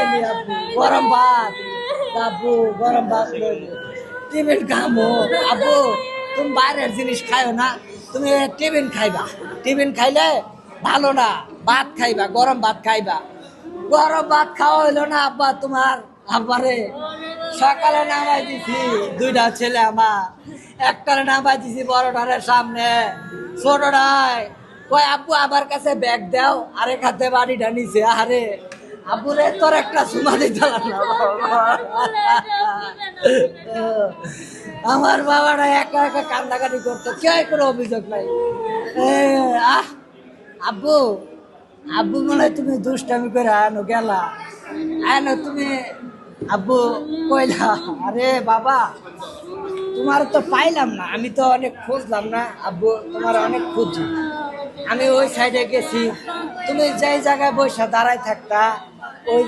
লইলি আব্বু গরম ভাত আব্বু গরম ভাত লইলি টিফিন খামো আব্বু তুমি বাইরের জিনিস খাইও না তুমি টিফিন খাইবা টিফিন খাইলে ভালো না ভাত খাইবা গরম ভাত খাইবা গরম ভাত খাওয়া হইলো না আব্বা তোমার আব্বারে সকালে নামাই দিছি দুইটা ছেলে আমার একটারে নামাই দিছি বড়টারের সামনে ছোটটায় কই আব্বু আমার কাছে ব্যাগ দাও আরেক হাতে বাড়িটা নিছে আরে আব্বুরে তোর একটা সুমা দিতে না আমার বাবাটা একা একা কান্দাকাটি করতো কেউ কোনো অভিযোগ নাই আব্বু আব্বু মনে হয় তুমি দুষ্টামি করে আনো গেলা আনো তুমি আব্বু কইলা আরে বাবা তোমার তো পাইলাম না আমি তো অনেক খুঁজলাম না আব্বু তোমার অনেক খুঁজি আমি ওই সাইডে গেছি তুমি যেই জায়গায় বসে দাঁড়ায় থাকতা ওই